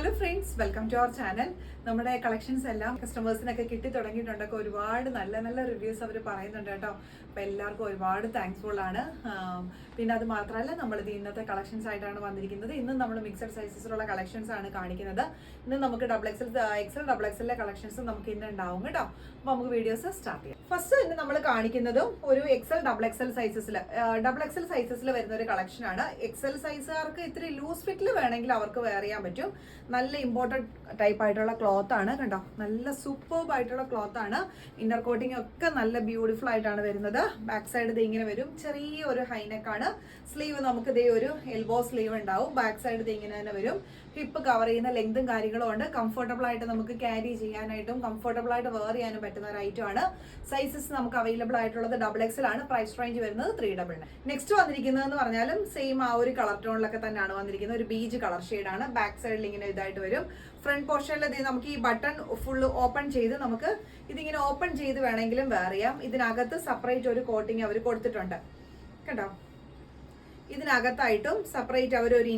Hello friends, welcome to our channel. നമ്മുടെ collections എല്ലാം കസ്റ്റമേഴ്സിനൊക്കെ കിട്ടി തുടങ്ങിയിട്ടുണ്ടൊക്കെ ഒരുപാട് നല്ല നല്ല റിവ്യൂസ് അവർ പറയുന്നുണ്ട് കേട്ടോ. അപ്പോൾ എല്ലാവർക്കും ഒരുപാട് താങ്ക്സ്ഫുൾ ആണ്. പിന്നെ അത് മാത്രമല്ല, നമ്മളിത് ഇന്നത്തെ കളക്ഷൻസ് ആയിട്ടാണ് വന്നിരിക്കുന്നത്. ഇന്നും നമ്മൾ മിക്സഡ് സൈസസിലുള്ള കളക്ഷൻസ് ആണ് കാണിക്കുന്നത്. ഇന്ന് നമുക്ക് എക്സൽ ഡബിൾ എക്സലിലെ കളക്ഷൻസ് നമുക്ക് ഇന്ന് ഉണ്ടാവും കേട്ടോ. അപ്പോൾ നമുക്ക് വീഡിയോസ് സ്റ്റാർട്ട് ചെയ്യാം. ഫസ്റ്റ് ഇന്ന് നമ്മൾ കാണിക്കുന്നതും ഒരു ഡബിൾ എക്സൽ സൈസസിൽ വരുന്ന ഒരു കളക്ഷൻ ആണ്. എക്സൽ സൈസുകാർക്ക് ഇത്തിരി ലൂസ് ഫിറ്റിൽ വേണമെങ്കിൽ അവർക്ക് വെയർ ചെയ്യാൻ പറ്റും. നല്ല ഇമ്പോർട്ടഡ് ടൈപ്പ് ആയിട്ടുള്ള ക്ലോത്ത് ആണ് കണ്ടോ. നല്ല സൂപ്പർബ് ആയിട്ടുള്ള ക്ലോത്ത് ആണ്. ഇന്നർ കോട്ടിംഗ് ഒക്കെ നല്ല ബ്യൂട്ടിഫുൾ ആയിട്ടാണ് വരുന്നത്. ബാക്ക് സൈഡ് ഇത് ഇങ്ങനെ വരും. ചെറിയ ഒരു ഹൈനെക്ക് ആണ്. സ്ലീവ് നമുക്ക് ഇതേ ഒരു എൽബോ സ്ലീവ് ഉണ്ടാവും. ബാക്ക് സൈഡ് ഇത് ഇങ്ങനെ തന്നെ വരും. ഹിപ്പ് കവർ ചെയ്യുന്ന ലെങ്തും കാര്യങ്ങളും ഉണ്ട്. കംഫർട്ടബിൾ ആയിട്ട് നമുക്ക് ക്യാരി ചെയ്യാനായിട്ടും കംഫർട്ടബിൾ ആയിട്ട് വെയർ ചെയ്യാനും പറ്റുന്ന ഒരു ഐറ്റം ആണ്. സൈസസ് നമുക്ക് അവൈലബിൾ ആയിട്ടുള്ളത് ഡബിൾ എക്സൽ ആണ്. പ്രൈസ് റേഞ്ച് വരുന്നത് 399. നെക്സ്റ്റ് വന്നിരിക്കുന്നതെന്ന് പറഞ്ഞാലും സെയിം ആ ഒരു കളർ ടോണിലൊക്കെ തന്നെയാണ് വന്നിരിക്കുന്നത്. ഒരു ബീജ് കളർ ഷെയ്ഡാണ്. ബാക്ക് സൈഡിൽ ഇങ്ങനെ ഇതായിട്ട് വരും. ഫ്രണ്ട് പോർഷനിൽ നമുക്ക് ഈ ബട്ടൺ ഫുള്ള് ഓപ്പൺ ചെയ്ത് നമുക്ക് ഇതിങ്ങനെ ഓപ്പൺ ചെയ്ത് വേണമെങ്കിലും വെയർ ചെയ്യാം. ഇതിനകത്ത് സെപ്പറേറ്റ് ഒരു കോട്ടിങ് അവർ കൊടുത്തിട്ടുണ്ട് കേട്ടോ. ഇതിനകത്തായിട്ടും സെപ്പറേറ്റ് അവർ ഒരു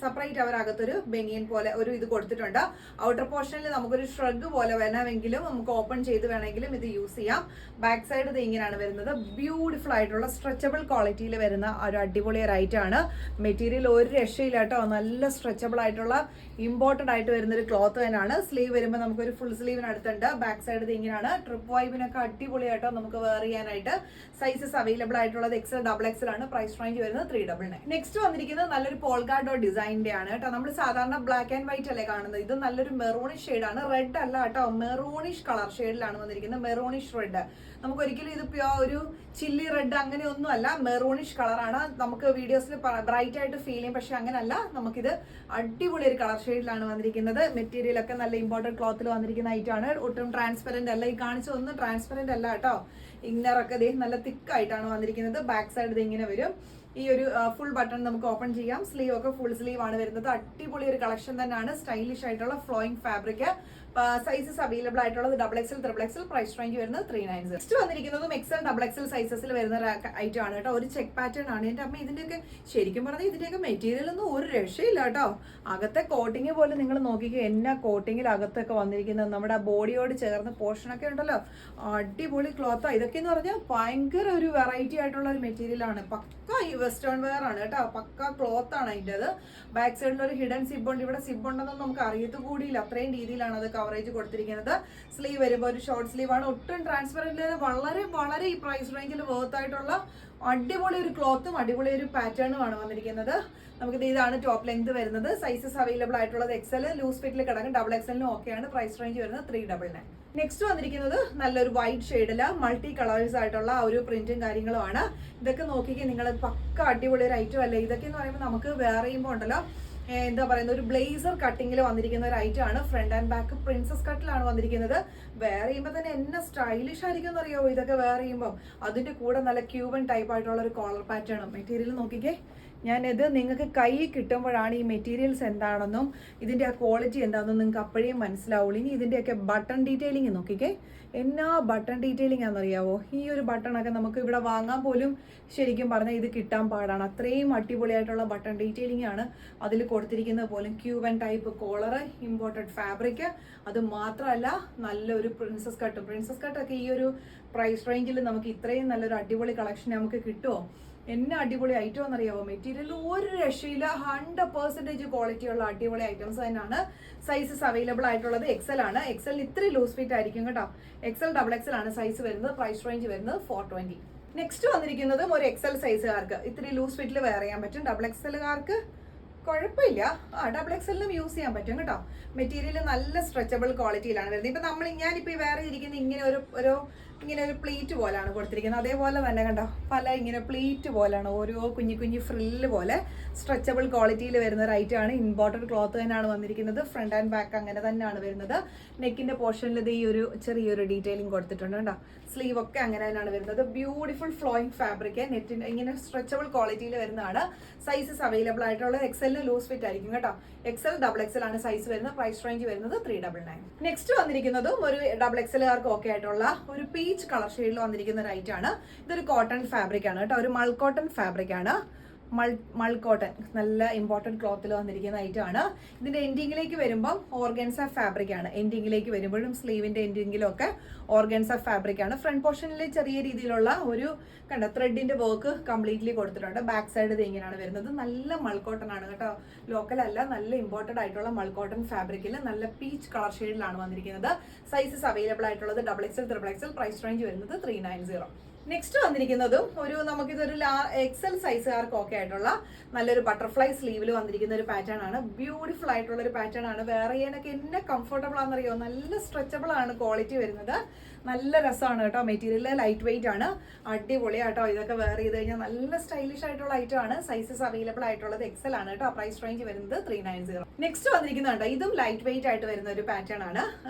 സെപ്പറേറ്റ് അവർ അകത്തൊരു ബനിയൻ പോലെ ഒരു ഇത് കൊടുത്തിട്ടുണ്ട്. ഔട്ടർ പോർഷനിൽ നമുക്കൊരു ഷ്രഗ് പോലെ വേണമെങ്കിലും നമുക്ക് ഓപ്പൺ ചെയ്ത് വേണമെങ്കിലും ഇത് യൂസ് ചെയ്യാം. ബാക്ക് സൈഡ് ഇത് ഇങ്ങനെയാണ് വരുന്നത്. ബ്യൂട്ടിഫുൾ ആയിട്ടുള്ള സ്ട്രെച്ചബിൾ ക്വാളിറ്റിയിൽ വരുന്ന ഒരു അടിപൊളി റൈറ്റ് ആണ്. മെറ്റീരിയൽ ഒരു രക്ഷയില്ല കേട്ടോ. നല്ല സ്ട്രെച്ചബിൾ ആയിട്ടുള്ള ഇമ്പോർട്ടൻ്റ് ആയിട്ട് വരുന്ന ഒരു ക്ലോത്ത് തന്നെയാണ്. സ്ലീവ് വരുമ്പോൾ നമുക്കൊരു ഫുൾ സ്ലീവിനടുത്തുണ്ട്. ബാക്ക് സൈഡ് ഇത് ഇങ്ങനെയാണ്. ട്രിപ്പ് വൈബിനൊക്കെ അടിപൊളിയായിട്ടോ നമുക്ക് വെയർ ചെയ്യാനായിട്ട്. സൈസസ് അവൈലബിൾ ആയിട്ടുള്ളത് എക്സൽ ഡബിൾ എക്സൽ ആണ്. Price range 399. നെക്സ്റ്റ് വന്നിരിക്കുന്നത് നല്ലൊരു പോൾഗാർഡോ ഡിസൈനിന്റെ ആണ് കേട്ടോ. നമ്മൾ സാധാരണ ബ്ലാക്ക് ആൻഡ് വൈറ്റ് അല്ലേ കാണുന്നത്. ഇത് നല്ലൊരു മെറൂണിഷ് ഷെയ്ഡാണ്. റെഡ് അല്ല കേട്ടോ, മെറൂണിഷ് കളർ ഷെയ്ഡിലാണ് വന്നിരിക്കുന്നത്. Maroonish red. നമുക്ക് ഒരിക്കലും ഇത് ഒരു ചില്ലി റെഡ് അങ്ങനെയൊന്നും അല്ല. മെറൂണിഷ് കളറാണ്. നമുക്ക് വീഡിയോസിൽ ബ്രൈറ്റ് ആയിട്ട് ഫീൽ ചെയ്യും, പക്ഷെ അങ്ങനല്ല. നമുക്കിത് അടിപൊളി ഒരു കളർ ഷെയ്ഡിലാണ് വന്നിരിക്കുന്നത്. മെറ്റീരിയൽ ഒക്കെ നല്ല ഇമ്പോർട്ടൻറ്റ് ക്ലോത്തിൽ വന്നിരിക്കുന്ന ഐറ്റാണ്. ഒട്ടും ട്രാൻസ്പെറന്റ് അല്ല. ഈ കാണിച്ചതൊന്നും ട്രാൻസ്പെറന്റ് അല്ല കേട്ടോ. ഇന്നറൊക്കെ നല്ല തിക്കായിട്ടാണ് വന്നിരിക്കുന്നത്. ബാക്ക് സൈഡ് ഇത് ഇങ്ങനെ വരും. ഈ ഒരു ഫുൾ ബട്ടൺ നമുക്ക് ഓപ്പൺ ചെയ്യാം. സ്ലീവ് ഒക്കെ ഫുൾ സ്ലീവ് ആണ് വരുന്നത്. അടിപൊളി ഒരു കളക്ഷൻ തന്നെയാണ്. സ്റ്റൈലിഷ് ആയിട്ടുള്ള ഫ്ലോയിങ് ഫാബ്രിക്. സൈസസ് അവൈലബിൾ ആയിട്ടുള്ളത് double XL, triple XL. Price range വരുന്നത് 390. നെക്സ്റ്റ് വന്നിരിക്കുന്നതും എക്സൽ ഡബിൾ എക്സൽ സൈസസിൽ വരുന്ന ഐറ്റം ആണ് കേട്ടോ. ഒരു ചെക്ക് പാറ്റേൺ ആണ്. എൻ്റെ അമ്മ ഇതിന്റെയൊക്കെ ശരിക്കും പറഞ്ഞാൽ ഇതിന്റെയൊക്കെ മെറ്റീരിയൽ ഒന്നും ഒരു രക്ഷയില്ല കേട്ടോ. അകത്തെ കോട്ടിങ് പോലെ നിങ്ങൾ നോക്കിക്കുക. എന്നാ കോട്ടിങ്ങിൽ അകത്തൊക്കെ വന്നിരിക്കുന്നത്. നമ്മുടെ ബോഡിയോട് ചേർന്ന പോർഷനൊക്കെ ഉണ്ടല്ലോ. അടിപൊളി ക്ലോത്താ. ഇതൊക്കെ എന്ന് പറഞ്ഞാൽ ഭയങ്കര ഒരു വെറൈറ്റി ആയിട്ടുള്ള ഒരു മെറ്റീരിയൽ ആണ്. പക്ക ഈ വെസ്റ്റേൺ വെയർ ആണ് കേട്ടോ. പക്ക ക്ലോത്ത് ആണ് അതിൻ്റെത്. ബാക്ക് സൈഡിൽ ഒരു ഹിഡൻ സിബ് ഉണ്ട്. ഇവിടെ സിബ് ഉണ്ടെന്നൊന്നും നമുക്ക് അറിയത്തു കൂടിയില്ല. അത്രയും രീതിയിലാണ് അത് കവറേജ് കൊടുത്തിരിക്കുന്നത്. സ്ലീവ് വരുമ്പോൾ ഒരു ഷോർട്ട് സ്ലീവ് ആണ്. ഒട്ടും ട്രാൻസ്പെറന്റ്. വളരെ വളരെ ഈ പ്രൈസ് റേഞ്ചിൽ വർത്ത് ആയിട്ടുള്ള അടിപൊളി ഒരു ക്ലോത്തും അടിപൊളി ഒരു പാറ്റേണും ആണ് വന്നിരിക്കുന്നത്. നമുക്കിത് ഇതാണ് ടോപ്പ് ലെങ്ത് വരുന്നത്. സൈസസ് അവൈലബിൾ ആയിട്ടുള്ളത് എക്സൽ ലൂസ് ഫിറ്റിൽ കിടക്കും. ഡബിൾ എക്സലിനും ഓക്കെയാണ്. പ്രൈസ് റേഞ്ച് വരുന്നത് 399. നെക്സ്റ്റ് വന്നിരിക്കുന്നത് നല്ലൊരു വൈറ്റ് ഷെയ്ഡില് മൾട്ടി കളേഴ്സ് ആയിട്ടുള്ള ഒരു പ്രിന്റും കാര്യങ്ങളുമാണ്. ഇതൊക്കെ നോക്കിക്കേ നിങ്ങൾ. പക്ക അടിപൊളി ഒരു ഐറ്റം അല്ലേ. ഇതൊക്കെ എന്ന് പറയുമ്പോൾ നമുക്ക് വേറെ ചെയ്യുമ്പോൾ ഉണ്ടല്ലോ, എന്താ പറയുന്നത്, ഒരു ബ്ലേസർ കട്ടിങ്ങിൽ വന്നിരിക്കുന്ന ഒരു ഐറ്റം ആണ്. ഫ്രണ്ട് ആൻഡ് ബാക്ക് പ്രിൻസസ് കട്ടിലാണ് വന്നിരിക്കുന്നത്. വെയർ ചെയ്യുമ്പോൾ തന്നെ എന്നെ സ്റ്റൈലിഷ് ആയിരിക്കും എന്നറിയോ ഇതൊക്കെ വെയർ ചെയ്യുമ്പോൾ. അതിന്റെ കൂടെ നല്ല ക്യൂബൻ ടൈപ്പ് ആയിട്ടുള്ള ഒരു കോളർ പാറ്റേണും. മെറ്റീരിയൽ നോക്കിക്കേ. ഞാനിത് നിങ്ങൾക്ക് കൈ കിട്ടുമ്പോഴാണ് ഈ മെറ്റീരിയൽസ് എന്താണെന്നും ഇതിൻ്റെ ആ ക്വാളിറ്റി എന്താണെന്നും നിങ്ങൾക്ക് അപ്പോഴേ മനസ്സിലാവുള്ളൂ. ഇനി ഇതിൻ്റെയൊക്കെ ബട്ടൺ ഡീറ്റെയിലിംഗ് നോക്കിക്കേ. എന്നാ ബട്ടൺ ഡീറ്റെയിലിംഗ് ആണെന്നറിയാവോ. ഈ ഒരു ബട്ടണൊക്കെ നമുക്ക് ഇവിടെ വാങ്ങാൻ പോലും ശരിക്കും പറഞ്ഞാൽ ഇത് കിട്ടാൻ പാടാണ്. അത്രയും അടിപൊളിയായിട്ടുള്ള ബട്ടൺ ഡീറ്റെയിലിംഗ് ആണ് അതിൽ കൊടുത്തിരിക്കുന്നത് പോലും. Cuban type collar, imported fabric. അത് മാത്രമല്ല നല്ലൊരു പ്രിൻസസ് കട്ടൊക്കെ ഈ ഒരു പ്രൈസ് റേഞ്ചിൽ നമുക്ക് ഇത്രയും നല്ലൊരു അടിപൊളി കളക്ഷൻ നമുക്ക് കിട്ടുമോ? എന്നെ അടിപൊളി ഐറ്റം എന്നറിയാവോ. മെറ്റീരിയൽ ഒരു രക്ഷയില്ല. 100% ക്വാളിറ്റി ഉള്ള അടിപൊളി ഐറ്റംസ് തന്നെയാണ്. സൈസസ് അവൈലബിൾ ആയിട്ടുള്ളത് എക്സൽ ആണ്. എക്സലിന് ഇത്രയും ലൂസ് ഫിറ്റ് ആയിരിക്കും കേട്ടോ. എക്സൽ ഡബിൾ എക്സൽ ആണ് സൈസ് വരുന്നത്. പ്രൈസ് റേഞ്ച് വരുന്നത് 420. നെക്സ്റ്റ് വന്നിരിക്കുന്നതും ഒരു എക്സൽ സൈസുകാർക്ക് ഇത്തിരി ലൂസ് ഫിറ്റിൽ വെയർ ചെയ്യാൻ പറ്റും. ഡബിൾ എക്സലുകാർക്ക് കുഴപ്പമില്ല. ഡബിൾ എക്സലിനും യൂസ് ചെയ്യാൻ പറ്റും കേട്ടോ. മെറ്റീരിയൽ നല്ല സ്ട്രെച്ചബിൾ ക്വാളിറ്റിയിലാണ് വരുന്നത്. ഇപ്പം ഞാനിപ്പോൾ ഈ വേറെ ഇരിക്കുന്ന ഇങ്ങനെ ഒരു പ്ലീറ്റ് പോലാണ് കൊടുത്തിരിക്കുന്നത്. അതേപോലെ തന്നെ കണ്ടോ, പല ഇങ്ങനെ പ്ലീറ്റ് പോലാണ് ഓരോ കുഞ്ഞു ഫ്രില്ല് പോലെ സ്ട്രെച്ചബിൾ ക്വാളിറ്റിയിൽ വരുന്ന ഒരു ഐറ്റം ആണ്. ഇമ്പോർട്ടഡ് ക്ലോത്ത് തന്നെയാണ് വന്നിരിക്കുന്നത്. ഫ്രണ്ട് ആൻഡ് ബാക്ക് അങ്ങനെ തന്നെയാണ് വരുന്നത്. നെക്കിന്റെ പോർഷനിൽ ഇത് ഈ ഒരു ചെറിയൊരു ഡീറ്റെയിലിംഗ് കൊടുത്തിട്ടുണ്ട് കേട്ടോ. സ്ലീവ് ഒക്കെ അങ്ങനെ തന്നെയാണ് വരുന്നത്. Beautiful flowing fabric. നെറ്റിന്റെ ഇങ്ങനെ സ്ട്രെച്ചബിൾ ക്വാളിറ്റിയിൽ വരുന്നതാണ്. സൈസസ് അവൈലബിൾ ആയിട്ടുള്ളത് എക്സലിന് ലൂസ് ഫിറ്റ് ആയിരിക്കും കേട്ടോ. എക്സൽ ഡബിൾ എക്സൽ ആണ് സൈസ് വരുന്നത്. പ്രൈസ് റേഞ്ച് വരുന്നത് 399. നെക്സ്റ്റ് വന്നിരിക്കുന്നതും ഒരു ഡബിൾ എക്സലുകാർക്ക് ഓക്കെ ആയിട്ടുള്ള ഒരു പീച്ച് കളർ ഷെയ്ഡിൽ വന്നിരിക്കുന്ന ഒരു ഐറ്റം ആണ്. ഇതൊരു കോട്ടൺ ഫാബ്രിക് ആണ് കേട്ടോ. ഒരു മൾ കോട്ടൺ ഫാബ്രിക് ആണ്. മൾ കോട്ടൺ, നല്ല ഇമ്പോർട്ടൻറ്റ് ക്ലോത്തിൽ വന്നിരിക്കുന്ന ഐറ്റം ആണ്. ഇതിന്റെ എൻഡിങ്ങിലേക്ക് വരുമ്പം ഓർഗൻസ ഫാബ്രിക് ആണ്. എൻഡിങ്ങിലേക്ക് വരുമ്പോഴും സ്ലീവിന്റെ എൻഡിങ്ങിലും ഒക്കെ ഓർഗൻസ ഫാബ്രിക് ആണ്. ഫ്രണ്ട് പോർഷനിൽ ചെറിയ രീതിയിലുള്ള ഒരു ത്രെഡിന്റെ വർക്ക് കംപ്ലീറ്റ്ലി കൊടുത്തിട്ടുണ്ട്. ബാക്ക് സൈഡ് ഇത് ഇങ്ങനെയാണ് വരുന്നത്. നല്ല മൾക്കോട്ടൺ ആണ് കേട്ടോ, ലോക്കൽ അല്ല, നല്ല ഇമ്പോർട്ടഡ് ആയിട്ടുള്ള മൾക്കോട്ടൺ ഫാബ്രിക്കിൽ നല്ല പീച്ച് കളർ ഷെയ്ഡിലാണ് വന്നിരിക്കുന്നത്. സൈസസ് അവൈലബിൾ ആയിട്ടുള്ളത് XXL, XXL. പ്രൈസ് റേഞ്ച് വരുന്നത് 390. നെക്സ്റ്റ് വന്നിരിക്കുന്നതും നമുക്കിതൊരു XL സൈസുകാർക്ക് ഒക്കെ ആയിട്ടുള്ള നല്ലൊരു ബട്ടർഫ്ലൈ സ്ലീവിൽ വന്നിരിക്കുന്ന ഒരു പാറ്റേൺ ആണ്. ബ്യൂട്ടിഫുൾ ആയിട്ടുള്ള ഒരു പാറ്റേൺ ആണ്. വേറെ ചെയ്യാനൊക്കെ എന്നെ കംഫർട്ടബിൾ ആണെന്നറിയോ, നല്ല സ്ട്രെച്ചബിൾ ആണ് ക്വാളിറ്റി വരുന്നത്. നല്ല രസമാണ് കേട്ടോ, മെറ്റീരിയൽ ലൈറ്റ് വെയിറ്റ് ആണ്, അടിപൊളിയാട്ടോ. ഇതൊക്കെ വെയർ ചെയ്ത് കഴിഞ്ഞാൽ നല്ല സ്റ്റൈലിഷ് ആയിട്ടുള്ള ഐറ്റം ആണ്. സൈസസ് അവൈലബിൾ ആയിട്ടുള്ളത് XL ആണ് കേട്ടോ. പ്രൈസ് റേഞ്ച് വരുന്നത് 390. നെക്സ്റ്റ് വന്നിരിക്കുന്നുണ്ട്, ഇതും ലൈറ്റ് വെയിറ്റ് ആയിട്ട് വരുന്ന ഒരു പാറ്റേൺ ആണ്.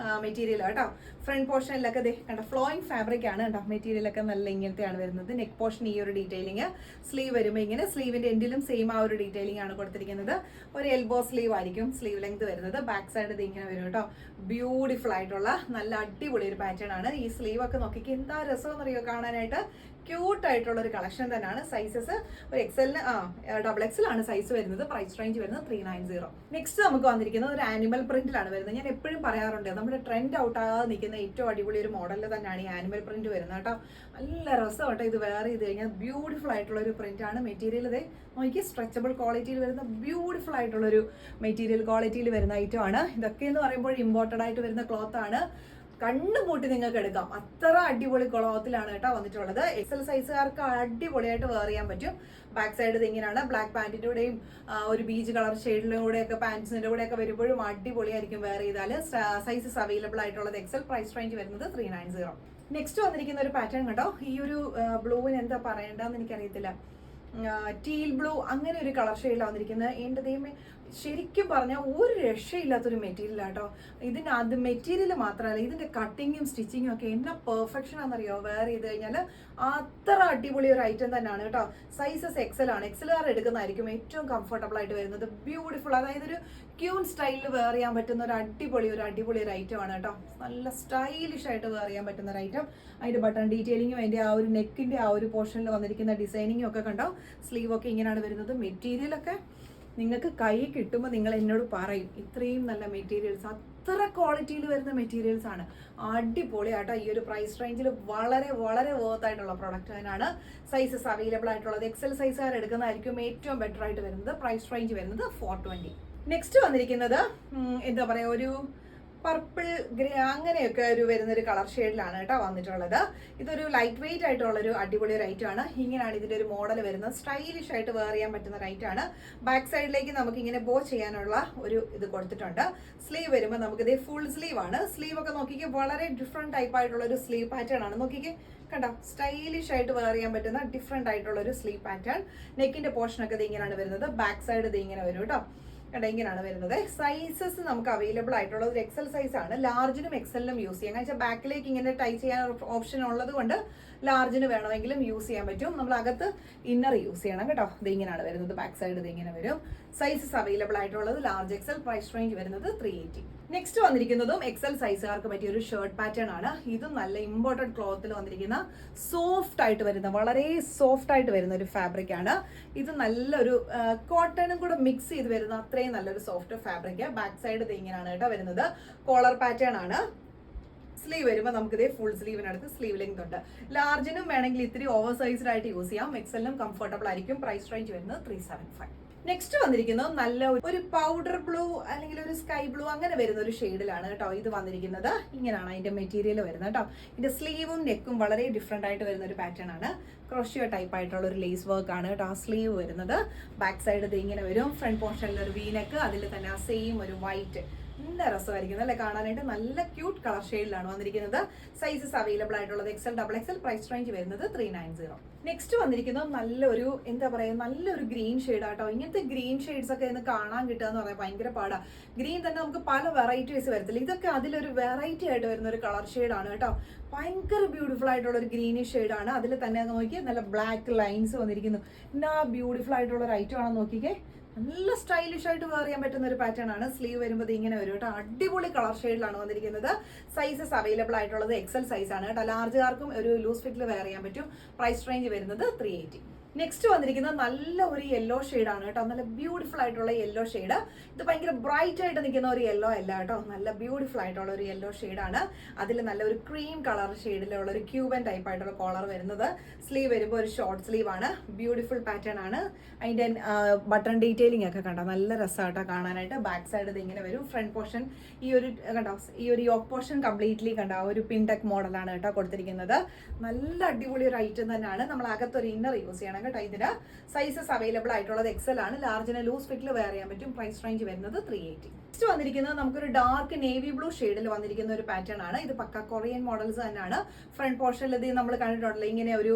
മെറ്റീരിയൽ കേട്ടോ, ഫ്രണ്ട് പോർഷനിലൊക്കെ കണ്ടോ ഫ്ലോയിങ് ഫാബ്രിക് ആണ് കേട്ടോ. മെറ്റീരിയൽ ഒക്കെ നല്ല ഇങ്ങനത്തെയാണ് വരുന്നത്. നെക്ക് പോർഷൻ ഈ ഒരു ഡീറ്റെയിലിംഗ്, സ്ലീവ് വരുമ്പോൾ ഇങ്ങനെ സ്ലീവിന്റെ എൻഡിലും സെയിം ആ ഒരു ഡീറ്റെയിലിംഗ് ആണ് കൊടുത്തിരിക്കുന്നത്. ഒരു എൽബോ സ്ലീവ് ആയിരിക്കും സ്ലീവ് ലെങ്ത് വരുന്നത്. ബാക്ക് സൈഡ് ഇത് ഇങ്ങനെ വരും കേട്ടോ. ബ്യൂട്ടിഫുൾ ആയിട്ടുള്ള നല്ല അടിപൊളി ഒരു പാറ്റേൺ ആണ്. ഈ സ്ലീവ് ഒക്കെ നോക്കിക്ക് എന്താ രസം എന്നറിയോ കാണാനായിട്ട്. ക്യൂട്ട് ആയിട്ടുള്ള ഒരു കളക്ഷൻ തന്നെയാണ്. സൈസസ് ഒരു XL XXL ആണ് സൈസ് വരുന്നത്. പ്രൈസ് റേഞ്ച് വരുന്നത് 390. നെക്സ്റ്റ് നമുക്ക് വന്നിരിക്കുന്നത് ഒരു ആനിമൽ പ്രിന്റിലാണ് വരുന്നത്. ഞാൻ എപ്പോഴും പറയാറുണ്ട്, നമ്മുടെ ട്രെൻഡ് ഔട്ടാകാതെ നിൽക്കുന്ന ഏറ്റവും അടിപൊളി ഒരു മോഡലിൽ തന്നെയാണ് ഈ ആനിമൽ പ്രിന്റ് വരുന്നത് കേട്ടോ. നല്ല രസം കേട്ടോ, ഇത് വെയർ ചെയ്ത് കഴിഞ്ഞാൽ ബ്യൂട്ടിഫുൾ ആയിട്ടുള്ള ഒരു പ്രിന്റ് ആണ്. മെറ്റീരിയൽ ഇതേ നോക്കി സ്ട്രെച്ചബിൾ ക്വാളിറ്റിയിൽ വരുന്ന ബ്യൂട്ടിഫുൾ ആയിട്ടുള്ള ഒരു മെറ്റീരിയൽ ക്വാളിറ്റിയിൽ വരുന്ന ഐറ്റം ആണ്. ഇതൊക്കെ എന്ന് പറയുമ്പോൾ ഇമ്പോർട്ടഡ് ആയിട്ട് വരുന്ന ക്ലോത്ത് ആണ്. കണ്ണു പൂട്ടി നിങ്ങൾക്ക് എടുക്കാം, അത്ര അടിപൊളി ക്ലോത്തിലാണ് കേട്ടോ വന്നിട്ടുള്ളത്. XL സൈസുകാർക്ക് അടിപൊളിയായിട്ട് വെയർ ചെയ്യാൻ പറ്റും. ബാക്ക് സൈഡ് ഇത് ഇങ്ങനെയാണ്. ബ്ലാക്ക് പാന്റിന്റെ കൂടെയും ഒരു ബീച്ച് കളർ ഷെയ്ഡിലും കൂടെയൊക്കെ പാന്റ്സിന്റെ കൂടെയൊക്കെ വരുമ്പോഴും അടിപൊളിയായിരിക്കും വെയർ ചെയ്താൽ. സൈസസ് അവൈലബിൾ ആയിട്ടുള്ളത് XL. പ്രൈസ് റേഞ്ച് വരുന്നത് 390. നെക്സ്റ്റ് വന്നിരിക്കുന്ന ഒരു പാറ്റേൺ കേട്ടോ. ഈ ഒരു ബ്ലൂവിന് എന്താ പറയേണ്ടതെന്ന് എനിക്കറിയത്തില്ല, ടീൽ ബ്ലൂ അങ്ങനെ ഒരു കളർ ഷെയ്ഡിലാണ് വന്നിരിക്കുന്നത്. എൻ്റെ ദൈവമേ, ശരിക്കും പറഞ്ഞാൽ ഒരു രക്ഷയില്ലാത്തൊരു മെറ്റീരിയൽ ആട്ടോ. ഇതിനകത്ത് മെറ്റീരിയൽ മാത്രമല്ല, ഇതിന്റെ കട്ടിങ്ങും സ്റ്റിച്ചിങ്ങും ഒക്കെ എന്നാ പെർഫെക്ഷൻ ആണെന്നറിയോ. വെയർ ചെയ്ത് കഴിഞ്ഞാൽ അത്ര അടിപൊളി ഒരു ഐറ്റം തന്നെയാണ് കേട്ടോ. സൈസസ് XL ആണ്. XLകാർ എടുക്കുന്നതായിരിക്കും ഏറ്റവും കംഫർട്ടബിൾ ആയിട്ട് വരുന്നത്. ബ്യൂട്ടിഫുൾ, അതായത് ഒരു ക്യൂൺ സ്റ്റൈലിൽ വെയർ ചെയ്യാൻ പറ്റുന്ന ഒരു അടിപൊളി ഒരു ഐറ്റം ആണ് കേട്ടോ. നല്ല സ്റ്റൈലിഷ് ആയിട്ട് വെയർ ചെയ്യാൻ പറ്റുന്ന ഒരു ഐറ്റം. അതിന്റെ ബട്ടൺ ഡീറ്റെയിലിങ്ങും അതിന്റെ ആ ഒരു നെക്കിന്റെ ആ ഒരു പോർഷനിൽ വന്നിരിക്കുന്ന ഡിസൈനിങ്ങും ഒക്കെ കണ്ടോ. സ്ലീവ് ഒക്കെ ഇങ്ങനെയാണ് വരുന്നത്. മെറ്റീരിയൽ ഒക്കെ നിങ്ങൾക്ക് കൈ കിട്ടുമ്പോൾ നിങ്ങൾ എന്നോട് പറയും, ഇത്രയും നല്ല മെറ്റീരിയൽസ്, അത്ര ക്വാളിറ്റിയിൽ വരുന്ന മെറ്റീരിയൽസ് ആണ്. അടിപൊളിയാട്ടോ. ഈ ഒരു പ്രൈസ് റേഞ്ചിൽ വളരെ വർത്ത് ആയിട്ടുള്ള പ്രൊഡക്റ്റ് തന്നെയാണ്. സൈസസ് അവൈലബിൾ ആയിട്ടുള്ളത് XL സൈസുകാർ എടുക്കുന്നതായിരിക്കും ഏറ്റവും ബെറ്റർ ആയിട്ട് വരുന്നത്. പ്രൈസ് റേഞ്ച് വരുന്നത് 420. നെക്സ്റ്റ് വന്നിരിക്കുന്നത് എന്താ പറയുക, ഒരു പർപ്പിൾ ഗ്രേ അങ്ങനെയൊക്കെ ഒരു വരുന്നൊരു കളർ ഷെയ്ഡിലാണ് കേട്ടോ വന്നിട്ടുള്ളത്. ഇതൊരു ലൈറ്റ് വെയിറ്റ് ആയിട്ടുള്ളൊരു അടിപൊളി ഒരു ഐറ്റം ആണ്. ഇങ്ങനെയാണ് ഇതിന്റെ ഒരു മോഡൽ വരുന്നത്. സ്റ്റൈലിഷ് ആയിട്ട് വെയർ ചെയ്യാൻ പറ്റുന്ന ഒരു ഐറ്റം ആണ്. ബാക്ക് സൈഡിലേക്ക് നമുക്ക് ഇങ്ങനെ ബോ ചെയ്യാനുള്ള ഒരു ഇത് കൊടുത്തിട്ടുണ്ട്. സ്ലീവ് വരുമ്പോൾ നമുക്ക് ഇതേ ഫുൾ സ്ലീവ് ആണ്. സ്ലീവ് ഒക്കെ നോക്കിക്കേ, വളരെ ഡിഫറെന്റ് ടൈപ്പ് ആയിട്ടുള്ള ഒരു സ്ലീവ് പാറ്റേൺ ആണ്. നോക്കിക്കേ, കണ്ടോ, സ്റ്റൈലിഷ് ആയിട്ട് വെയർ ചെയ്യാൻ പറ്റുന്ന ഡിഫറെന്റ് ആയിട്ടുള്ള ഒരു സ്ലീവ് പാറ്റേൺ. നെക്കിന്റെ പോർഷൻ ഒക്കെ ഇത് ഇങ്ങനെയാണ് വരുന്നത്. ബാക്ക് സൈഡ് ഇത് ഇങ്ങനെ വരും കേട്ടോ. ഇങ്ങനെയാണ് വരുന്നത്. സൈസസ് നമുക്ക് അവൈലബിൾ ആയിട്ടുള്ളത് ഒരു XL സൈസ് ആണ്. ലാർജിനും XLനും യൂസ് ചെയ്യാം. കാരണം ബാക്കിലേക്ക് ഇങ്ങനെ ടൈ ചെയ്യാൻ ഓപ്ഷൻ ഉള്ളത് കൊണ്ട് ലാർജിന് വേണമെങ്കിലും യൂസ് ചെയ്യാൻ പറ്റും. നമ്മൾ അകത്ത് ഇന്നർ യൂസ് ചെയ്യണം കേട്ടോ. ഇത് ഇങ്ങനെയാണ് വരുന്നത്. ബാക്ക് സൈഡ് ഇത് ഇങ്ങനെ വരും. സൈസസ് അവൈലബിൾ ആയിട്ടുള്ളത് ലാർജ് XL. പ്രൈസ് റേഞ്ച് വരുന്നത് 380. നെക്സ്റ്റ് വന്നിരിക്കുന്നതും XL സൈസുകാർക്ക് പറ്റിയ ഒരു ഷർട്ട് പാറ്റേൺ ആണ്. ഇതും നല്ല ഇമ്പോർട്ടഡ് ക്ലോത്തിൽ വന്നിരിക്കുന്ന സോഫ്റ്റ് ആയിട്ട് വരുന്ന, വളരെ സോഫ്റ്റ് ആയിട്ട് വരുന്ന ഒരു ഫാബ്രിക് ആണ്. ഇത് നല്ലൊരു കോട്ടണും കൂടെ മിക്സ് ചെയ്ത് വരുന്ന അത്രയും നല്ലൊരു സോഫ്റ്റ് ഫാബ്രിക്. ബാക്ക് സൈഡ് ഇത് ഇങ്ങനെയാണ് കേട്ടോ വരുന്നത്. കോളർ പാറ്റേൺ ആണ്. സ്ലീവ് വരുമ്പോൾ നമുക്കിതേ ഫുൾ സ്ലീവിനടുത്ത് സ്ലീവ് ലെങ്ത് ഉണ്ട്. ലാർജിനും വേണമെങ്കിൽ ഇത്തിരി ഓവർ സൈസ്ഡ് ആയിട്ട് യൂസ് ചെയ്യാം. XLനും കംഫർട്ടബിൾ ആയിരിക്കും. പ്രൈസ് റേഞ്ച് വരുന്നത് 375. നെക്സ്റ്റ് വന്നിരിക്കുന്നത് നല്ല ഒരു പൗഡർ ബ്ലൂ അല്ലെങ്കിൽ ഒരു സ്കൈ ബ്ലൂ അങ്ങനെ വരുന്ന ഒരു ഷെയ്ഡിലാണ് കേട്ടോ ഇത് വന്നിരിക്കുന്നത്. ഇങ്ങനെയാണ് അതിന്റെ മെറ്റീരിയൽ വരുന്നത് കേട്ടോ. ഇതിന്റെ സ്ലീവും നെക്കും വളരെ ഡിഫറെന്റ് ആയിട്ട് വരുന്ന ഒരു പാറ്റേൺ ആണ്. ക്രോഷ്യോ ടൈപ്പ് ആയിട്ടുള്ള ഒരു ലേസ് വർക്ക് ആണ് കേട്ടോ ആ സ്ലീവ് വരുന്നത്. ബാക്ക് സൈഡ് ഇത് ഇങ്ങനെ വരും. ഫ്രണ്ട് പോർഷനിൽ ഒരു വീനെക്ക്, അതിൽ തന്നെ ആ സെയിം ഒരു വൈറ്റ്, നല്ല രസമായിരിക്കും അല്ലെ കാണാനായിട്ട്. നല്ല ക്യൂട്ട് കളർ ഷെയ്ഡിലാണ് വന്നിരിക്കുന്നത്. സൈസസ് അവൈലബിൾ ആയിട്ടുള്ളത് XL, XXL. പ്രൈസ് റേഞ്ച് വരുന്നത് 390. നെക്സ്റ്റ് വന്നിരിക്കുന്നത് നല്ലൊരു എന്താ പറയുക, നല്ലൊരു ഗ്രീൻ ഷെയ്ഡ് ആട്ടോ. ഇങ്ങനത്തെ ഗ്രീൻ ഷെയ്ഡ്സ് ഒക്കെ ഇന്ന് കാണാൻ കിട്ടുക എന്ന് പറയാൻ ഭയങ്കര പാടാ. ഗ്രീൻ തന്നെ നമുക്ക് പല വെറൈറ്റീസ് വരത്തില്ല. ഇതൊക്കെ അതിലൊരു വെറൈറ്റി ആയിട്ട് വരുന്ന ഒരു കളർ ഷെയ്ഡാണ് കേട്ടോ. ഭയങ്കര ബ്യൂട്ടിഫുൾ ആയിട്ടുള്ള ഒരു ഗ്രീനിഷ് ഷെയ്ഡാണ്. അതിൽ തന്നെ നോക്കിയാൽ നല്ല ബ്ലാക്ക് ലൈൻസ് വന്നിരിക്കുന്നു. എന്നാ ബ്യൂട്ടിഫുൾ ആയിട്ടുള്ള ഒരു ഐറ്റം ആണെന്ന് നോക്കിക്കേ. നല്ല സ്റ്റൈലിഷ് ആയിട്ട് വെയർ ചെയ്യാൻ പറ്റുന്ന ഒരു പാറ്റേൺ ആണ്. സ്ലീവ് വരുമ്പോൾ ഇങ്ങനെ വരും കേട്ടോ. അടിപൊളി കളർ ഷെയ്ഡിലാണ് വന്നിരിക്കുന്നത്. സൈസസ് അവൈലബിൾ ആയിട്ടുള്ളത് XL സൈസ് ആണ് കേട്ടോ. ലാർജുകാർക്കും ഒരു ലൂസ് ഫിറ്റിൽ വെയർ ചെയ്യാൻ പറ്റും. പ്രൈസ് റേഞ്ച് വരുന്നത് 380. നെക്സ്റ്റ് വന്നിരിക്കുന്നത് നല്ല ഒരു യെല്ലോ ആണ് കേട്ടോ. നല്ല ബ്യൂട്ടിഫുൾ ആയിട്ടുള്ള യെല്ലോ ഷെയ്ഡ്. ഇത് ഭയങ്കര ബ്രൈറ്റ് ആയിട്ട് നിൽക്കുന്ന ഒരു യെല്ലോ അല്ല കേട്ടോ, നല്ല ബ്യൂട്ടിഫുൾ ആയിട്ടുള്ള ഒരു യെല്ലോ ആണ്. അതിൽ നല്ല ഒരു ക്രീം കളർ ഷെയ്ഡിലുള്ള ഒരു ക്യൂബൻ ടൈപ്പ് ആയിട്ടുള്ള കോളർ വരുന്നത്. സ്ലീവ് വരുമ്പോൾ ഒരു ഷോർട്ട് സ്ലീവ് ആണ്. ബ്യൂട്ടിഫുൾ പാറ്റേൺ ആണ്. അതിൻ്റെ ബട്ടൺ ഡീറ്റെയിലിംഗ് ഒക്കെ കണ്ടോ, നല്ല രസമായിട്ടോ കാണാനായിട്ട്. ബാക്ക് സൈഡ് ഇത് ഇങ്ങനെ വരും. ഫ്രണ്ട് പോർഷൻ ഈ ഒരു കണ്ടോ, ഈ ഒരു യോക്ക് പോർഷൻ കംപ്ലീറ്റ്ലി കണ്ടോ ഒരു പിൻടെക് മോഡലാണ് കേട്ടോ കൊടുത്തിരിക്കുന്നത്. നല്ല അടിപൊളി ഒരു ഐറ്റം തന്നെയാണ്. നമ്മൾ അകത്തൊരു ഇന്നർ യൂസ് ചെയ്യണം കേട്ടോ. ഇതിന് സൈസസ് അവൈലബിൾ ആയിട്ടുള്ളത് എക്സൽ ആണ്. ലാർജിന് ലൂസ് ഫിറ്റിൽ വെയർ ചെയ്യാൻ പറ്റും. പ്രൈസ് റേഞ്ച് വരുന്നത് 380. നെക്സ്റ്റ് വന്നിരിക്കുന്നത് നമുക്കൊരു ഡാർക്ക് നേവി ബ്ലൂ ഷെയ്ഡിൽ വന്നിരിക്കുന്ന ഒരു പാറ്റേൺ ആണ്. ഇത് പക്ക കൊറിയൻ മോഡൽസ് തന്നെയാണ്. ഫ്രണ്ട് പോർഷനിൽ ഇത് നമ്മൾ കണ്ടിട്ടുണ്ടല്ലോ, ഇങ്ങനെ ഒരു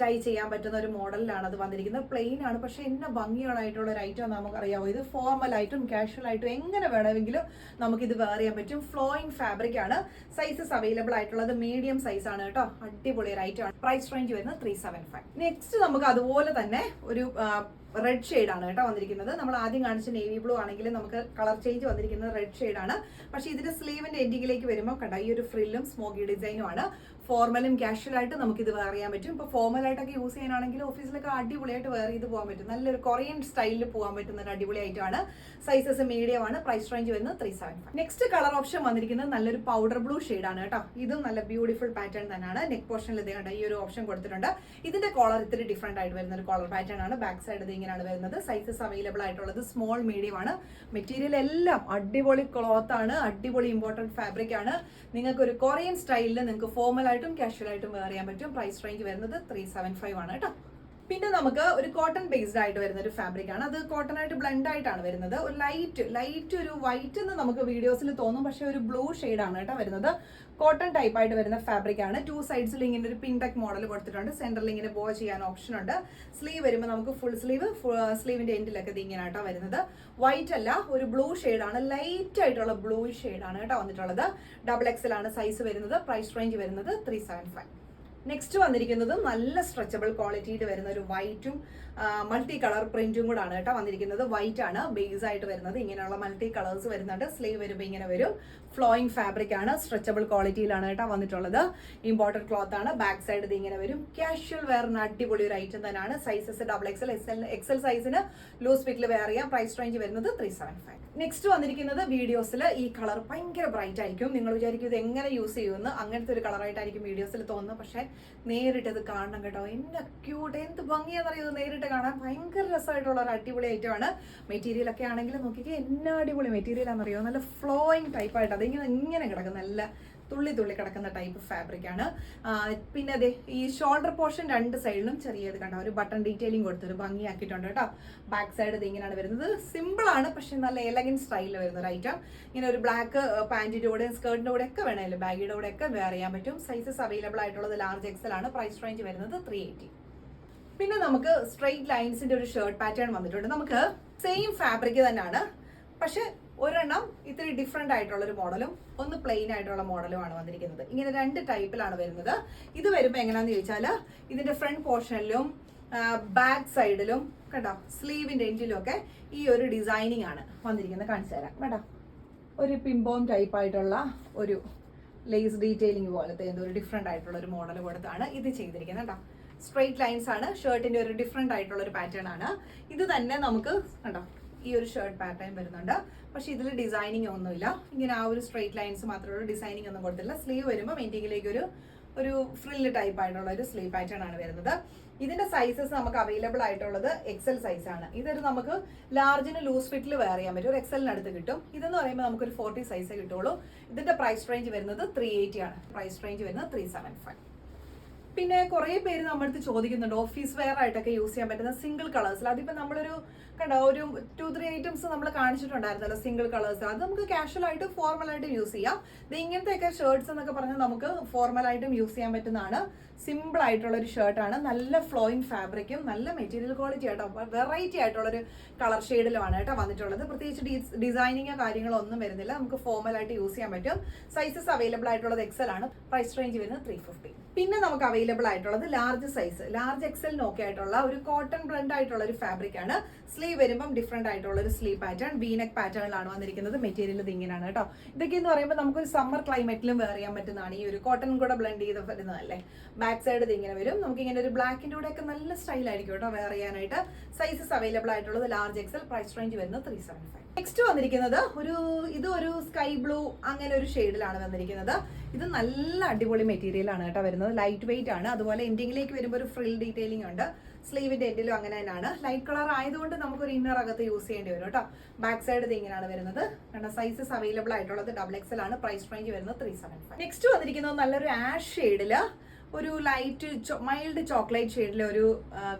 ടൈ ചെയ്യാൻ പറ്റുന്ന ഒരു മോഡലിലാണ് അത് വന്നിരിക്കുന്നത്. പ്ലെയിൻ ആണ്, പക്ഷെ എന്നെ ഭംഗികളായിട്ടുള്ള ഒരു ഐറ്റം നമുക്കറിയാമോ. ഇത് ഫോർമൽ ആയിട്ടും കാഷ്വൽ ആയിട്ടും എങ്ങനെ വേണമെങ്കിലും നമുക്കിത് വെയർ ചെയ്യാൻ പറ്റും. ഫ്ലോയിങ് ഫാബ്രിക് ആണ്. സൈസസ് അവൈലബിൾ ആയിട്ടുള്ളത് മീഡിയം സൈസ് ആണ് കേട്ടോ. അടിപൊളി ഒരു ഐറ്റം ആണ്. പ്രൈസ് റേഞ്ച് വരുന്നത് 375. നെക്സ്റ്റ് നമുക്ക് അതുപോലെ തന്നെ ഒരു റെഡ് ഷെയ്ഡ് ആണ് കേട്ടോ വന്നിരിക്കുന്നത്. നമ്മൾ ആദ്യം കാണിച്ച നേവി ബ്ലൂ ആണെങ്കിൽ നമുക്ക് കളർ ചേഞ്ച് വന്നിരിക്കുന്നത് റെഡ് ഷെയ്ഡ് ആണ്. പക്ഷേ ഇതിന്റെ സ്ലീവിന്റെ എൻഡിങ്ങിലേക്ക് വരുമ്പോൾ കണ്ട ഈ ഒരു ഫ്രില്ലും സ്മോക്കി ഡിസൈനും ആണ്. ഫോർമലും കാഷ്വൽ ആയിട്ട് നമുക്ക് ഇത് വെയർ ചെയ്യാൻ പറ്റും. ഇപ്പോൾ ഫോർമലായിട്ടൊക്കെ യൂസ് ചെയ്യാനാണെങ്കിൽ ഓഫീസിലൊക്കെ അടിപൊളിയായിട്ട് വെയർ ചെയ്ത് പോകാൻ പറ്റും. നല്ലൊരു കൊറിയൻ സ്റ്റൈലിൽ പോകാൻ പറ്റുന്ന ഒരു അടിപൊളി ഐറ്റമാണ്. സൈസസ് മീഡിയം ആണ്. പ്രൈസ് റേഞ്ച് വരുന്നത് 375. നെക്സ്റ്റ് കളർ ഓപ്ഷൻ വന്നിരിക്കുന്നത് നല്ലൊരു പൗഡർ ബ്ലൂ ഷെയ്ഡ് ആണ് കേട്ടോ. ഇതും നല്ല ബ്യൂട്ടിഫുൾ പാറ്റേൺ തന്നെയാണ്. നെക്ക് പോർഷനിൽ ഇത് കണ്ട ഈ ഒരു ഓപ്ഷൻ കൊടുത്തിട്ടുണ്ട്. ഇതിന്റെ കോളർ ഇത്തിരി ഡിഫറെന്റ് ആയിട്ട് വരുന്ന ഒരു കോളർ പാറ്റേൺ ആണ്. ബാക്ക് സൈഡ് ഇത് ഇങ്ങനെയാണ് വരുന്നത്. സൈസസ് അവൈലബിൾ ആയിട്ടുള്ളത് സ്മോൾ മീഡിയം ആണ്. മെറ്റീരിയൽ എല്ലാം അടിപൊളി ക്ലോത്ത് ആണ്. അടിപൊളി ഇമ്പോർട്ടന്റ് ഫാബ്രിക് ആണ്. നിങ്ങൾക്ക് ഒരു കൊറിയൻ സ്റ്റൈലിൽ നിങ്ങൾക്ക് ഫോർമൽ ആയിട്ടും കാഷ്വൽ ആയിട്ടും വെയർ ചെയ്യാൻ പറ്റും. പ്രൈസ് റേഞ്ച് വരുന്നത് 375 ആണ് കേട്ടോ. പിന്നെ നമുക്ക് ഒരു കോട്ടൺ ബേസ്ഡ് ആയിട്ട് വരുന്ന ഒരു ഫാബ്രിക് ആണ്. അത് കോട്ടൺ ആയിട്ട് ബ്ലെൻഡ് ആയിട്ടാണ് വരുന്നത്. ഒരു ലൈറ്റ് ഒരു വൈറ്റ് എന്ന് നമുക്ക് വീഡിയോസിൽ തോന്നും, പക്ഷെ ഒരു ബ്ലൂ ഷെയ്ഡ് ആണ് കേട്ടോ വരുന്നത്. കോട്ടൺ ടൈപ്പ് ആയിട്ട് വരുന്ന ഫാബ്രിക് ആണ്. 2 സൈഡ്സിൽ ഇങ്ങനെ ഒരു പിൻടെക് മോഡൽ കൊടുത്തിട്ടുണ്ട്. സെന്ററിൽ ഇങ്ങനെ ബോ ചെയ്യാൻ ഓപ്ഷൻ ഉണ്ട്. സ്ലീവ് വരുമ്പോൾ നമുക്ക് ഫുൾ സ്ലീവ്, സ്ലീവിന്റെ എൻഡിലൊക്കെ ഇത് ഇങ്ങനെ ആട്ടോ വരുന്നത്. വൈറ്റ് അല്ല, ഒരു ബ്ലൂ ആണ്. ലൈറ്റ് ആയിട്ടുള്ള ബ്ലൂ ആണ് കേട്ടോ വന്നിട്ടുള്ളത്. XXL ആണ് സൈസ് വരുന്നത്. പ്രൈസ് റേഞ്ച് വരുന്നത് 375. നെക്സ്റ്റ് വന്നിരിക്കുന്നത് നല്ല സ്ട്രെച്ചബിൾ ക്വാളിറ്റിയിൽ വരുന്ന ഒരു വൈറ്റും മൾട്ടി കളർ പ്രിന്റും കൂടാണ് കേട്ടോ വന്നിരിക്കുന്നത്. വൈറ്റ് ആണ് ബേസ് ആയിട്ട് വരുന്നത്. ഇങ്ങനെയുള്ള മൾട്ടി കളേഴ്സ് വരുന്നുണ്ട്. സ്ലീവ് വരുമ്പോൾ ഇങ്ങനെ വരും. ഫ്ലോയിങ് ഫാബ്രിക് ആണ്. സ്ട്രെച്ചബിൾ ക്വാളിറ്റിയിലാണ് കേട്ടോ വന്നിട്ടുള്ളത്. ഇമ്പോർട്ടഡ് ക്ലോത്ത് ആണ്. ബാക്ക് സൈഡ് ഇത് ഇങ്ങനെ വരും. കാഷ്വൽ വെയറിന് അടിപൊളി ഒരു ഐറ്റം തന്നെയാണ്. സൈസസ് XXL, XL സൈസിന് ലൂസ് ഫിറ്റിൽ വെയർ ചെയ്യാം. പ്രൈസ് റേഞ്ച് വരുന്നത് 375. നെക്സ്റ്റ് വന്നിരിക്കുന്നത് വീഡിയോസിൽ ഈ കളർ ഭയങ്കര ബ്രൈറ്റ് ആയിരിക്കും. നിങ്ങൾ വിചാരിക്കും ഇത് എങ്ങനെ യൂസ് ചെയ്യുമെന്ന്. അങ്ങനത്തെ ഒരു കളറായിട്ടായിരിക്കും വീഡിയോസിൽ തോന്നുന്നത്. പക്ഷേ നേരിട്ട് ഇത് കാണണം കേട്ടോ. എന്നെ ക്യൂട്ട്, എന്ത് ഭംഗിയാണെന്നറിയോ നേരിട്ട് കാണാൻ. ഭയങ്കര രസമായിട്ടുള്ള ഒരു അടിപൊളി ഐറ്റമാണ്. മെറ്റീരിയൽ ഒക്കെ ആണെങ്കിലും നോക്കിക്കേ എന്നാ അടിപൊളി മെറ്റീരിയൽ ആണെന്നറിയോ. നല്ല ഫ്ലോയിങ് ടൈപ്പായിട്ട് അതിങ്ങനെ കിടക്കും. നല്ല തുള്ളി കിടക്കുന്ന ടൈപ്പ് ഫാബ്രിക് ആണ്. പിന്നെ അതെ ഈ ഷോൾഡർ പോർഷൻ 2 സൈഡിലും ചെറിയത് കണ്ടോ ഒരു ബട്ടൺ ഡീറ്റെയിലിംഗ് കൊടുത്തൊരു ഭംഗിയാക്കിയിട്ടുണ്ട് കേട്ടോ. ബാക്ക് സൈഡ് ഇത് ഇങ്ങനെയാണ് വരുന്നത്. സിമ്പിൾ ആണ്, പക്ഷെ നല്ല എലഗൻ സ്റ്റൈലിൽ വരുന്ന ഒരു ഐറ്റം. ഇങ്ങനെ ഒരു ബ്ലാക്ക് പാന്റിന്റെ കൂടെ സ്കേർട്ടിന്റെ കൂടെ ഒക്കെ വേണമല്ലോ, ബാഗിയുടെ കൂടെ ഒക്കെ വെയർ ചെയ്യാൻ പറ്റും. സൈസസ് അവൈലബിൾ ആയിട്ടുള്ളത് ലാർജ് XL ആണ്. പ്രൈസ് റേഞ്ച് വരുന്നത് 380. പിന്നെ നമുക്ക് സ്ട്രെയിറ്റ് ലൈൻസിന്റെ ഒരു ഷർട്ട് പാറ്റേൺ വന്നിട്ടുണ്ട്. നമുക്ക് സെയിം ഫാബ്രിക് തന്നെയാണ്, പക്ഷെ ഒരെണ്ണം ഇത്തിരി ഡിഫറെന്റ് ആയിട്ടുള്ള ഒരു മോഡലും ഒന്ന് പ്ലെയിൻ ആയിട്ടുള്ള മോഡലുമാണ് വന്നിരിക്കുന്നത്. ഇങ്ങനെ 2 ടൈപ്പിലാണ് വരുന്നത്. ഇത് വരുമ്പോൾ എങ്ങനെയാന്ന് ചോദിച്ചാൽ ഇതിന്റെ ഫ്രണ്ട് പോർഷനിലും ബാക്ക് സൈഡിലും കേട്ടോ സ്ലീവിന്റെ എൻഡിലും ഒക്കെ ഈ ഒരു ഡിസൈനിങ് ആണ് വന്നിരിക്കുന്നത്. കാണിച്ചു തരാം കേട്ടോ. ഒരു പിംബോം ടൈപ്പ് ആയിട്ടുള്ള ഒരു ലേസ് ഡീറ്റെയിലിംഗ് പോലത്തെ എന്തോ ഒരു ഡിഫറെന്റ് ആയിട്ടുള്ള ഒരു മോഡൽ കൊടുത്താണ് ഇത് ചെയ്തിരിക്കുന്നത് കേട്ടോ. സ്ട്രെയിറ്റ് ലൈൻസ് ആണ്. ഷർട്ടിന്റെ ഒരു ഡിഫറെന്റ് ആയിട്ടുള്ള ഒരു പാറ്റേൺ ആണ്. ഇത് തന്നെ നമുക്ക് കണ്ടോ ഈ ഒരു ഷർട്ട് പാറ്റേൺ വരുന്നുണ്ട്. പക്ഷെ ഇതിൽ ഡിസൈനിങ് ഒന്നുമില്ല. ഇങ്ങനെ ആ ഒരു സ്ട്രെയിറ്റ് ലൈൻസ് മാത്രമേ ഉള്ളൂ. ഡിസൈനിങ് ഒന്നും കൊടുത്തില്ല. സ്ലീവ് വരുമ്പോൾ മെന്റിങ്ങിലേക്ക് ഒരു ഫ്രില്ല് ടൈപ്പ് ആയിട്ടുള്ള ഒരു സ്ലീവ് പാറ്റേൺ ആണ് വരുന്നത്. ഇതിന്റെ സൈസസ് നമുക്ക് അവൈലബിൾ ആയിട്ടുള്ളത് XL സൈസ് ആണ്. ഇതൊരു നമുക്ക് ലാർജിന് ലൂസ് ഫിറ്റിൽ വെയർ ചെയ്യാൻ പറ്റും. ഒരു XL അടുത്ത് കിട്ടും. ഇതെന്ന് പറയുമ്പോൾ നമുക്കൊരു 40 സൈസേ കിട്ടുള്ളൂ. ഇതിന്റെ പ്രൈസ് റേഞ്ച് വരുന്നത് 380 ആണ്. പ്രൈസ് റേഞ്ച് വരുന്നത് 375. പിന്നെ കുറേ പേര് നമ്മുടെ അടുത്ത് ചോദിക്കുന്നുണ്ട് ഓഫീസ് വെയർ ആയിട്ടൊക്കെ യൂസ് ചെയ്യാൻ പറ്റുന്ന സിംഗിൾ കളേഴ്സിൽ. അതിപ്പോൾ നമ്മളൊരു കണ്ടോ ഒരു 2-3 ഐറ്റംസ് നമ്മൾ കാണിച്ചിട്ടുണ്ടായിരുന്നല്ലോ സിംഗിൾ കളേഴ്സ്. അത് നമുക്ക് കാഷ്വൽ ആയിട്ടും ഫോർമൽ ആയിട്ടും യൂസ് ചെയ്യാം. ഇത് ഇങ്ങനത്തെയൊക്കെ ഷർട്ട്സ് എന്നൊക്കെ പറഞ്ഞാൽ നമുക്ക് ഫോർമൽ ആയിട്ടും യൂസ് ചെയ്യാൻ പറ്റുന്നതാണ്. സിമ്പിൾ ആയിട്ടുള്ള ഒരു ഷർട്ടാണ്. നല്ല ഫ്ലോയിങ് ഫാബ്രിക്കും നല്ല മെറ്റീരിയൽ ക്വാളിറ്റി ആയിട്ടോ വെറൈറ്റി ആയിട്ടുള്ളൊരു കളർ ഷെയ്ഡിലുമാണ് കേട്ടോ വന്നിട്ടുള്ളത്. പ്രത്യേകിച്ച് ഡിസൈനിങ്ങോ കാര്യങ്ങളോ ഒന്നും വരുന്നില്ല. നമുക്ക് ഫോർമൽ ആയിട്ട് യൂസ് ചെയ്യാൻ പറ്റും. സൈസസ് അവൈലബിൾ ആയിട്ടുള്ളത് XL ആണ്. പ്രൈസ് റേഞ്ച് വരുന്നത് 350. പിന്നെ നമുക്ക് അവൈലബിൾ ആയിട്ടുള്ളത് ലാർജ് സൈസ് ലാർജ് XL നോക്കി ആയിട്ടുള്ള ഒരു കോട്ടൺ ബ്ലെൻഡ് ആയിട്ടുള്ള ഒരു ഫാബ്രിക് ആണ്. സ്ലീവ് വരുമ്പം ഡിഫറെന്റ് ആയിട്ടുള്ള ഒരു സ്ലീവ് പാറ്റേൺ വീനെക്ക് പാറ്റേണിലാണ് വന്നിരിക്കുന്നത്. മെറ്റീരിയൽ ഇത് ഇങ്ങനെയാണ് കേട്ടോ. ഇതൊക്കെ എന്ന് പറയുമ്പോൾ നമുക്കൊരു സമ്മർ ക്ലൈമറ്റിലും വെയർ ചെയ്യാൻ പറ്റുന്നതാണ്. ഈ ഒരു കോട്ടൺ കൂടെ ബ്ലെൻഡ് ചെയ്ത് വരുന്നതല്ലേ. ബാക്ക് സൈഡ് ഇത് ഇങ്ങനെ വരും. നമുക്ക് ഇങ്ങനെ ഒരു ബ്ലാക്കിന്റെ കൂടെ ഒക്കെ നല്ല സ്റ്റൈൽ ആയിരിക്കും കേട്ടോ വെയർ ചെയ്യാനായിട്ട്. സൈസസ് അവൈലബിൾ ആയിട്ടുള്ളത് ലാർജ് എക്സൽ, പ്രൈസ് റേഞ്ച് വരുന്നത് 375. നെക്സ്റ്റ് വന്നിരിക്കുന്നത് ഒരു സ്കൈ ബ്ലൂ അങ്ങനെ ഒരു ഷെയ്ഡിലാണ് വന്നിരിക്കുന്നത്. ഇത് നല്ല അടിപൊളി മെറ്റീരിയൽ ആണ് കേട്ടോ വരുന്നത്. ലൈറ്റ് വെയിറ്റ് ആണ്. അതുപോലെ എൻഡിങ്ങിലേക്ക് വരുമ്പോൾ ഒരു ഫ്രിൽ ഡീറ്റെയിലിംഗ് ഉണ്ട്. സ്ലീവിന്റെ എൻഡിലും അങ്ങനെ തന്നെയാണ്. ലൈറ്റ് കളർ ആയതുകൊണ്ട് നമുക്കൊരു ഇന്നർ അകത്ത് യൂസ് ചെയ്യേണ്ടി വരും കേട്ടോ. ബാക്ക് സൈഡ് ഇത് ഇങ്ങനെയാണ് വരുന്നത്. കാരണം സൈസസ് അവൈലബിൾ ആയിട്ടുള്ളത് XXL ആണ്. പ്രൈസ് റേഞ്ച് വരുന്നത് 375. നെക്സ്റ്റ് വന്നിരിക്കുന്നത് നല്ലൊരു ആഷ് ഷെയ്ഡില് ഒരു ലൈറ്റ് മൈൽഡ് ചോക്ലേറ്റ് ഷെയ്ഡിലെ ഒരു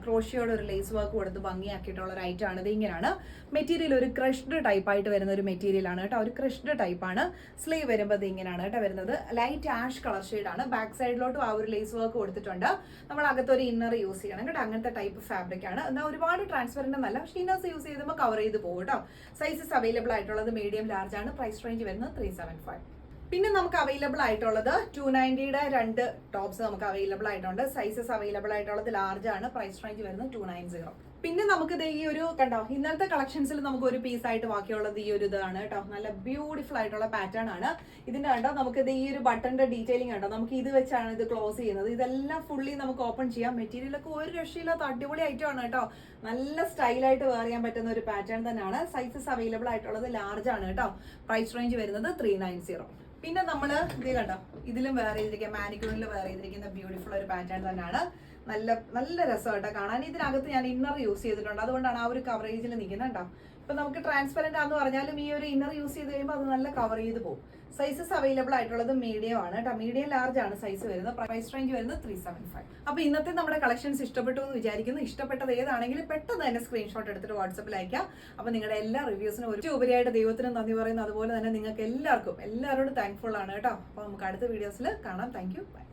ക്രോഷിയോടെ ഒരു ലേസ് വർക്ക് കൊടുത്ത് ഭംഗിയാക്കിയിട്ടുള്ള ഒരു ഐറ്റം ആണ്. ഇത് ഇങ്ങനെയാണ് മെറ്റീരിയൽ. ഒരു ക്രഷ്ഡ് ടൈപ്പ് ആയിട്ട് വരുന്ന ഒരു മെറ്റീരിയൽ ആണ് കേട്ടോ. ഒരു ക്രഷ്ഡ് ടൈപ്പ് ആണ്. സ്ലീവ് വരുമ്പോൾ ഇത് ഇങ്ങനെയാണ് കേട്ടോ വരുന്നത്. ലൈറ്റ് ആഷ് കളർ ഷെയ്ഡാണ്. ബാക്ക് സൈഡിലോട്ടും ആ ഒരു ലേസ് വർക്ക് കൊടുത്തിട്ടുണ്ട്. നമ്മൾ അകത്തൊരു ഇന്നർ യൂസ് ചെയ്യണം കേട്ടോ. അങ്ങനത്തെ ടൈപ്പ് ഫാബ്രിക് ആണ്. എന്നാൽ ഒരുപാട് ട്രാൻസ്പെറന്റ് എന്നല്ല. പക്ഷേ ഇന്നേഴ്സ് യൂസ് ചെയ്തുമ്പോൾ കവർ ചെയ്ത് പോകും കേട്ടോ. സൈസസ് അവൈലബിൾ ആയിട്ടുള്ളത് മീഡിയം ലാർജ് ആണ്. പ്രൈസ് റേഞ്ച് വരുന്നത് 375. പിന്നെ നമുക്ക് അവൈലബിൾ ആയിട്ടുള്ളത് 290യുടെ 2 ടോപ്സ് നമുക്ക് അവൈലബിൾ ആയിട്ടുണ്ട്. സൈസസ് അവൈലബിൾ ആയിട്ടുള്ളത് ലാർജ് ആണ്. പ്രൈസ് റേഞ്ച് വരുന്നത് 290. പിന്നെ നമുക്ക് ഈ ഒരു കണ്ടോ ഇന്നത്തെ കളക്ഷൻസിൽ നമുക്ക് ഒരു പീസ് ആയിട്ട് ബാക്കിയുള്ളത് ഈ ഒരു ഇതാണ് കേട്ടോ. നല്ല ബ്യൂട്ടിഫുൾ ആയിട്ടുള്ള പാറ്റേൺ ആണ്. ഇതിന്റെ കണ്ടോ നമുക്ക് ഈ ഒരു ബട്ടന്റെ ഡീറ്റെയിലിംഗ് കണ്ടോ. നമുക്ക് ഇത് വെച്ചാണ് ഇത് ക്ലോസ് ചെയ്യുന്നത്. ഇതെല്ലാം ഫുള്ളി നമുക്ക് ഓപ്പൺ ചെയ്യാം. മെറ്റീരിയൽ ഒക്കെ ഒരു രക്ഷയില്ലാത്ത അടിപൊളി ഐറ്റം ആണ് കേട്ടോ. നല്ല സ്റ്റൈലായിട്ട് വെയർ ചെയ്യാൻ പറ്റുന്ന ഒരു പാറ്റേൺ തന്നെയാണ്. സൈസസ് അവൈലബിൾ ആയിട്ടുള്ളത് ലാർജ് ആണ് കേട്ടോ. പ്രൈസ് റേഞ്ച് വരുന്നത് 390. പിന്നെ നമ്മൾ ഇത് കണ്ടോ ഇതിലും വെയർ ചെയ്തിരിക്കുക മാനിക്യൂറിൽ വെയർ ചെയ്തിരിക്കുന്ന ബ്യൂട്ടിഫുൾ ഒരു പാറ്റേൺ തന്നെയാണ്. നല്ല രസമായിട്ട് കാണാൻ. ഇതിനകത്ത് ഞാൻ ഇന്നർ യൂസ് ചെയ്തിട്ടുണ്ട്. അതുകൊണ്ടാണ് ആ ഒരു കവറേജിൽ നിൽക്കുന്നത് കേട്ടോ. ഇപ്പൊ നമുക്ക് ട്രാൻസ്പെറന്റ് ആണെന്ന് പറഞ്ഞാലും ഈ ഒരു ഇന്നർ യൂസ് ചെയ്ത് കഴിയുമ്പോൾ അത് നല്ല കവർ ചെയ്ത് പോകും. സൈസസ് അവൈലബിൾ ആയിട്ടുള്ളത് മീഡിയം ആണ് കേട്ടോ. മീഡിയം ലാർജ് ആണ് സൈസ് വരുന്നത്. പ്രൈസ് റേഞ്ച് വരുന്നത് 375. അപ്പൊ ഇന്നത്തെ നമ്മുടെ കളക്ഷൻസ് ഇഷ്ടപ്പെട്ടു എന്ന് വിചാരിക്കുന്നു. ഇഷ്ടപ്പെട്ടത് ഏതാണെങ്കിലും പെട്ടെന്ന് തന്നെ സ്ക്രീൻഷോട്ട് എടുത്തിട്ട് വാട്സപ്പിൽ അയക്കാം. അപ്പൊ നിങ്ങളുടെ എല്ലാ റിവ്യൂസിനും ഒരു ഉപരിയായിട്ട് ദൈവത്തിന് നന്ദി പറയുന്നു. അതുപോലെ തന്നെ നിങ്ങൾക്ക് എല്ലാവരോടും താങ്ക്ഫുൾ ആണ് കേട്ടോ. അപ്പൊ നമുക്ക് അടുത്ത വീഡിയോസിൽ കാണാം. Thank you. ബൈ.